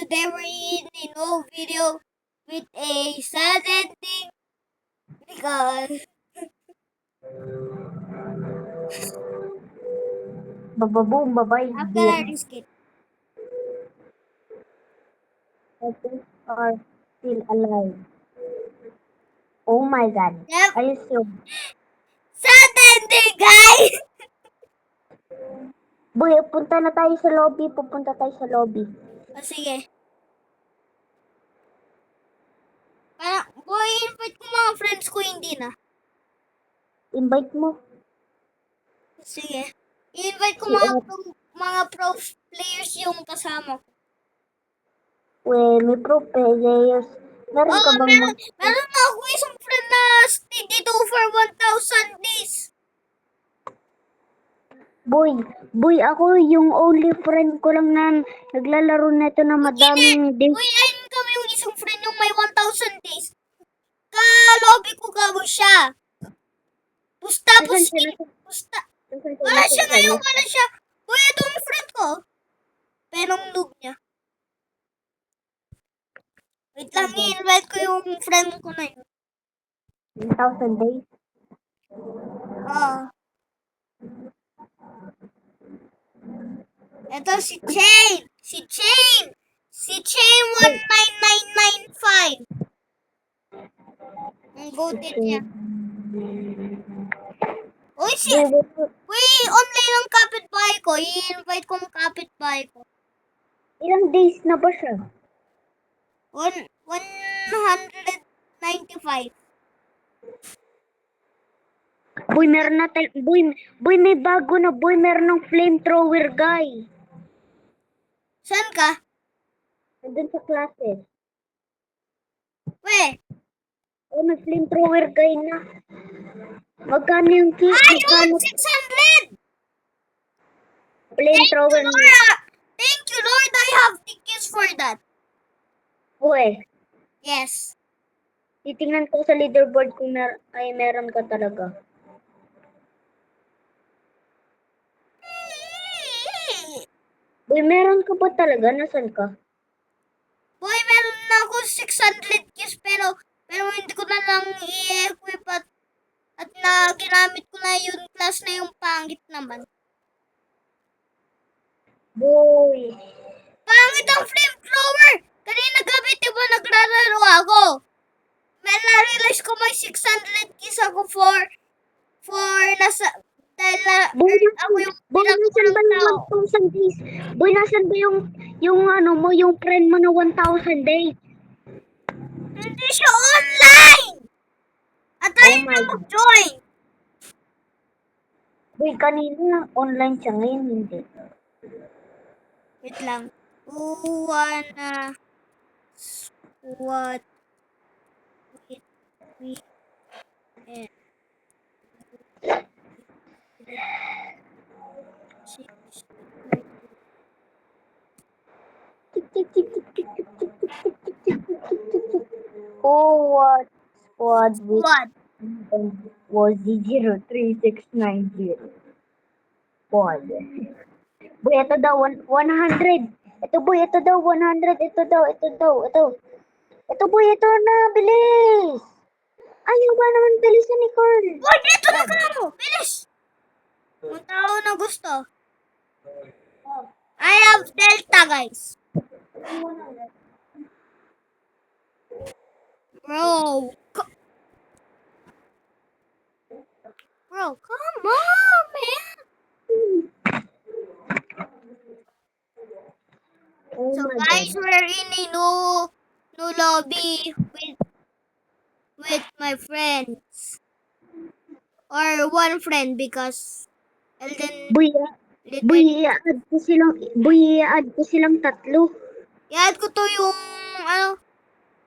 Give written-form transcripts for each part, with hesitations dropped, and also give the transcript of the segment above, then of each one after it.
today we're in a new video with a sad ending because Bababoom, babay, I'm dear. gonna risk it. People are still alive. Oh my god. Yep, Are you sure? sad ending, guys. Boy, punta na tayo sa lobby. Pupunta tayo sa lobby. O sige. Parang, boy, invite ko mga friends ko, hindi na. Invite mo. Sige. I-invite ko Si mga pro players yung kasama ko. Well, may pro players. Meron ka bang meron na ako isang friend na steady to for 1,000 days. Boy, ako yung only friend ko lang na naglalaro nito na madaming days. Uy, ayun kami yung isang friend yung may 1,000 days. Ka-lobby ko gabo siya. Nasaan siya? Pusta. Nasaan Wala siya siya? ngayon, wala siya. Uy, ito yung friend ko. Pero ang noob niya. Wait lang, i-invite ko yung friend ko na yun. 1,000 days? Oo. Ito si Chain. Si Chain 19995. Ang goated niya. Uy, online ang kapitbahay ko. I-invite ko ang kapitbahay ko. Ilang days na ba siya? 195. Boy, meron na tayo. Boy, may bago na. Boy, meron ng flamethrower guy. Saan ka? Nandun sa classes. We. Oh, may flamethrower guy na. Magkano yung key? Ayun! 600! Flamethrower na. Thank you, Lord. I have tickets for that. Boy, Yes. titingnan ko sa leaderboard kung ay meron ka talaga. Boy, meron ka ba talaga? Nasaan ka? Boy, meron na ako 600 keys pero hindi ko na lang i-equip at na ginamit ko na yung class na yung pangit naman. Boy. Pangit ang flamethrower! Kanina gabi, diba nagrararo ako? May na-realize ko may 600 keys ako for nasa, dahil Boy, ako yung boy, nasan ba pinakaunang yung tao. 1,000 days? Boy, nasan ba yung ano mo, yung friend mo na 1,000 days? Hindi siya online! At tayo Oh my na God. mag-join! Boy, kanina online siya, ngayon hindi. Wait lang. Wanna what we and Oh, what squad with what? was 03690? Squad. Boy, ito daw, 100. Ito boy, ito daw, 100. Ito daw. Ito boy, ito na, bilis! Ayaw ba naman bilisan ni Carl? Boy, dito na ka mo! Bilis! Ang tao na gusto. I have Delta, guys. Bro. Bro, come on, man. Oh So, my guys, God. we're in a new lobby with my friends. Or one friend because Elden Boy, literally i-add ko silang tatlo. i-add ko to yung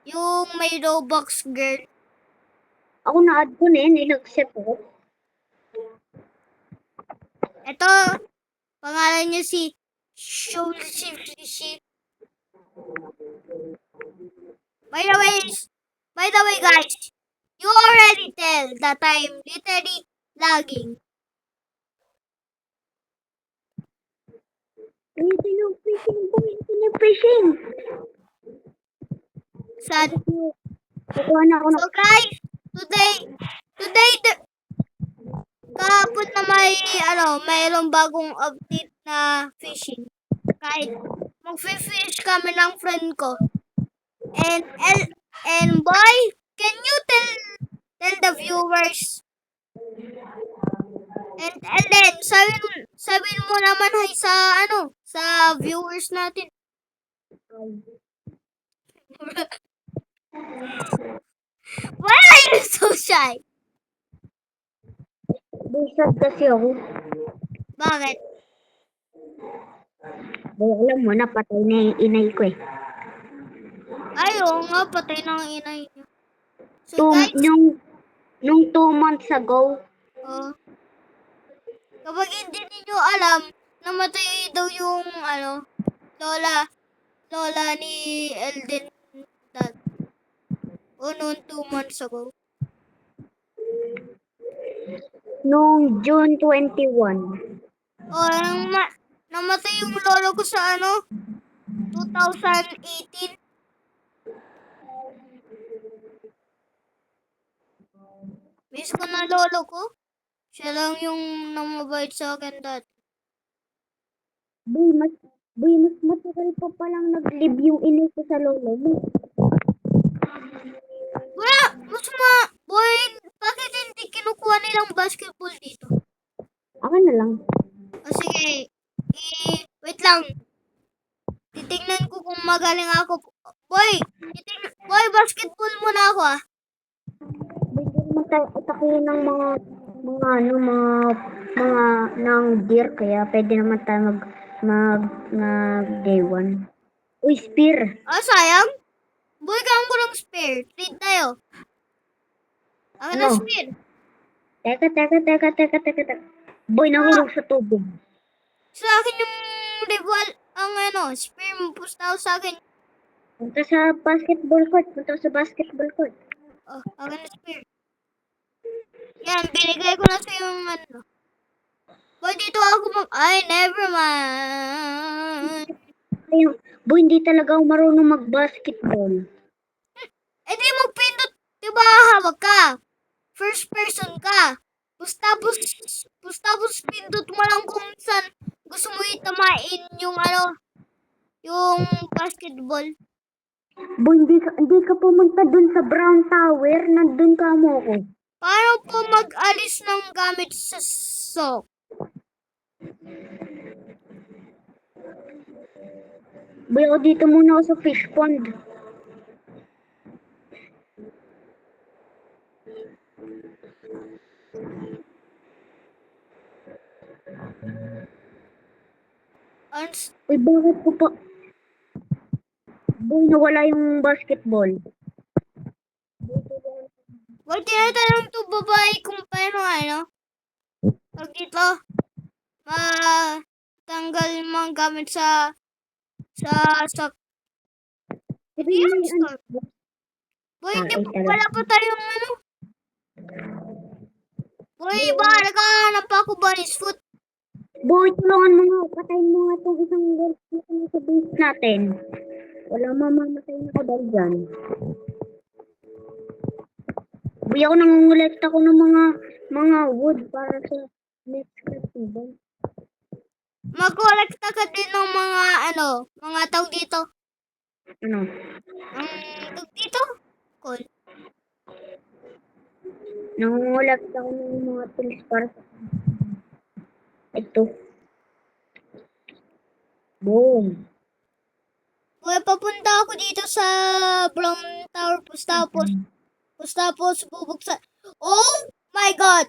yung may Robux girl. Ako na-add ko na yun, in-accept ko. Ito, pangalan niya si By the way guys, you already tell that I'm literally lagging. Ito yung fishing boy, ito yung fishing. Sad. Kukuha na ako ng... So guys, today, kahapon na mayroong bagong update na fishing. Kahit mag-fish kami ng friend ko. And boy, can you tell the viewers and then sabihin mo naman hi sa sa viewers natin. Why are you so shy? Busag kasi ako. Bakit? Alam mo na, patay na yung inay ko eh. Ay, oo nga, patay ng inay niya. So guys, Nung 2 months ago, kapag hindi niyo alam, namatay daw yung lola ni Elden dad. O noon 2 months ago. nung June 21. O, namatay yung lolo ko sa 2018. Miss ko na lolo ko. Siya lang yung namabait sa akin dati. Boy, mas matagal pa palang nag-live yung inay ko sa lolo mo. Wala! Boy, bakit hindi kinukuha nilang basketball dito? Ako na lang. O sige, wait lang. Titignan ko kung magaling ako. Boy, basketball muna ako ah. Hindi naman tayo atakin ng mga ng deer, kaya pwede naman tayo mag day 1. Uy, spear. Ah, sayang. Boy, kang ko ng spare. Trade tayo. Ako na spare. Teka. Boy, nahulog sa tubig. Sa akin yung rival, spare mo. Pusta sa akin. Punta sa basketball court. Oh, ako na spare. Yan, binigay ko na sa yung Boy, dito ako ay, never mind. Boy, hindi talaga ako marunong mag-basketball. Eh di magpindot, diba hawak ka? First person ka. Tapos pindot mo lang kung saan gusto mo itamain yung yung basketball. Boy, hindi ka pumunta dun sa Brown Tower. Nandun ka mo ko. Paano po mag-alis ng gamit sa sock? Boy, ako dito muna ako sa fish pond. Uy, bakit ko pa... Boy, nawala yung basketball. Wag tinatanong to babae kung paano pag dito, matanggal yung mga gamit sa sock. Hindi yung store. Boy, hindi wala pa tayong Boy, bahala ka, hanap ako bunny's foot. Boy, tulungan mo nga. Patayin mo nga itong isang girl sa base natin. Wala mamamatay na ka dahil dyan. Boy, ako nangungulekta ko ng mga wood para sa next festival. Mag-collecta ka din ng mga tawag dito. Ano? Tawag dito? Cool. Nangungulekta ko ng mga tools para sa... Ito. Boom. Boy, papunta ako dito sa Brown Tower. Tapos bubuksan. Oh my God!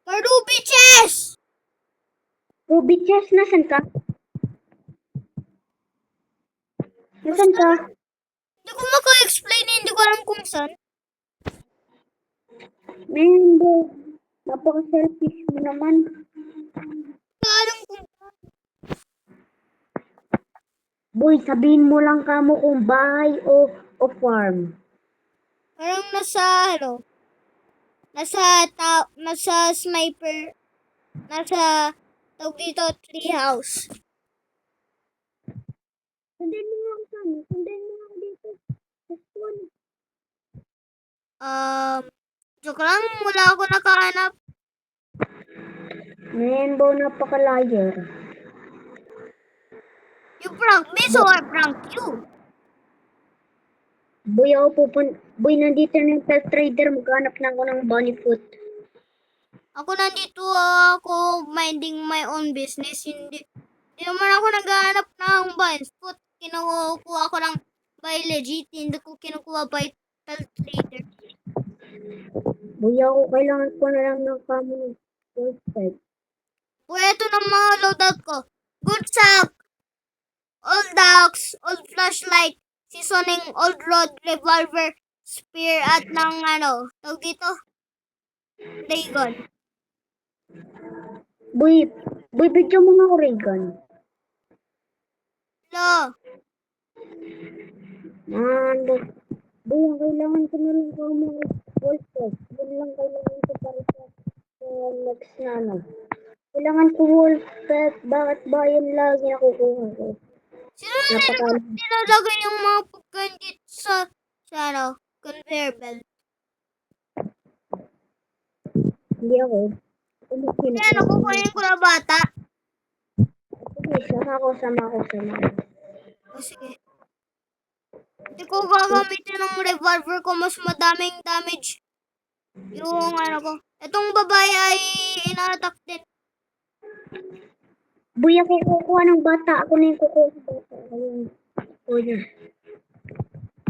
Ruby chest! Ruby chest, nasan ka? Nasan ka? Hindi ko maka-explain, hindi ko alam kung saan. Mendo, napaka-selfish mo naman. Hindi alam kung saan. Boy, sabihin mo lang kamo kung bahay o farm. Parang nasa sniper, tawag dito, tree house. Sundin mo nga ako dito. Joke lang, wala ako nakahanap. Rainbow napaka-liar. You prank me, so I prank you. Boy, Boy, nandito na yung pet trader. Maghanap na ako ng bunny foot. Ako nandito ako minding my own business. Hindi naman ako naghahanap ng buns. Put, kinukuha ko lang by legit. Hindi ko kinukuha by pet trader. Boy, kailangan ko na lang ng kamo ng first type. O, eto na mga loadout ko. Good sack. Old dogs. Old flashlight. Seasoning. Old rod. Revolver. Spear. At ng tawag dito. Raygun. Boy, bigyan mo nga ako Raygun. Lo. Boy, ang kailangan ko na lang kamo ng first type. Yun lang kailangan ko para sa next na Kailangan ko wolf pet. Bakit ba yun lagi nakukuha ko? Sino na nilalagay yung mga pagkain dito sa conveyor belt? Hindi ako. Kaya nakukuhain ko na bata. Sige, sama ko. O sige. Hindi ko gagamitin ng revolver ko. Mas madaming damage. Yung ko. Itong babae ay ina-attack din. Boy, ako kukuha ng bata. Ako na yung kukuha ng bata. Ayun. Kuya.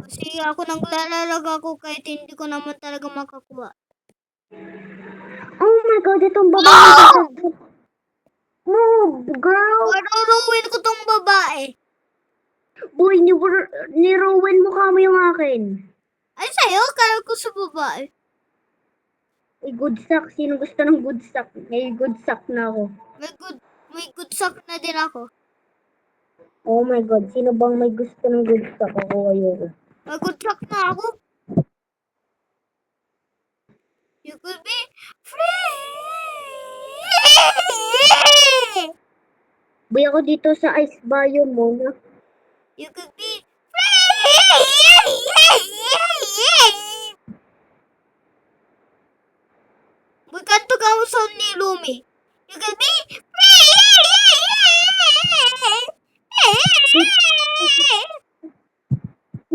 Kasi ako naglalag ako kahit hindi ko naman talaga makakuha. Oh my God, itong babae. Move, girl! Paruruin ko tong babae. Boy, ni-ruin mo kamo yung akin. Ay, sa'yo? Kala ko sa babae. Ay, good sack. Sino gusto ng good sack? May good sack na ako. May good sack na din ako. Oh my God, sino bang may gusto ng good sack? Ako ayoko. May good sack na ako. You could be free! Boy, ako dito sa ice biome mo na. You could be free! Bukan to kamu sound ni Lumi. You could be free!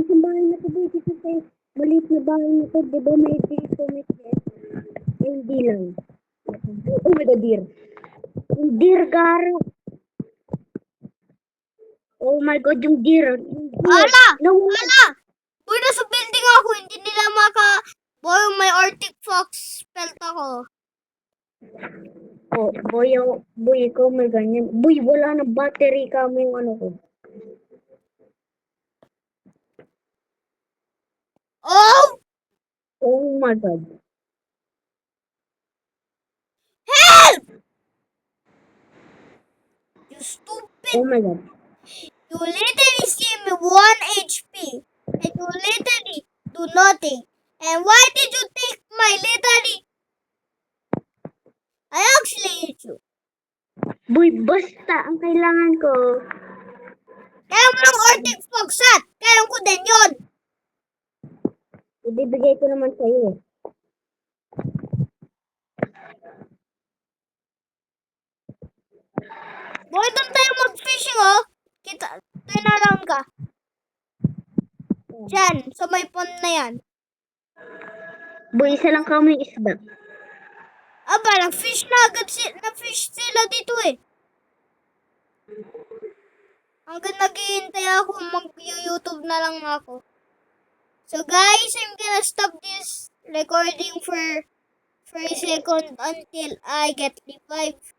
Isang bahay na to, boy. Dito sa maliit na bahay na to. Di ba may dito, may chest? Eh, hindi lang. Oh my God, deer. Yung deer, garo. Oh my God, yung deer. Ala! No. Ala! Boy, nasa building ako. Hindi nila Boy, may Arctic Fox spelt ako. Oh, boy, ikaw may ganyan. Boy, wala na battery kami yung ko. Oh! Oh my God. Help! You stupid! Oh my God. You literally see me 1 HP. And you literally do nothing. And why did you take my literally? I actually hate you. Boy, basta ang kailangan ko. Kaya mo ng Arctic Fox hat. Kaya ko din yun. Ibibigay ko naman sa iyo. Boy, doon tayo mag-fishing, oh. Tinaround ka. Diyan, sa may pond na yan. Boy, isa lang kami isda. Aba, na-fish na agad na-fish sila dito eh. Hanggang naghihintay ako, mag-YouTube na lang ako. So guys, I'm gonna stop this recording for a second until I get revived.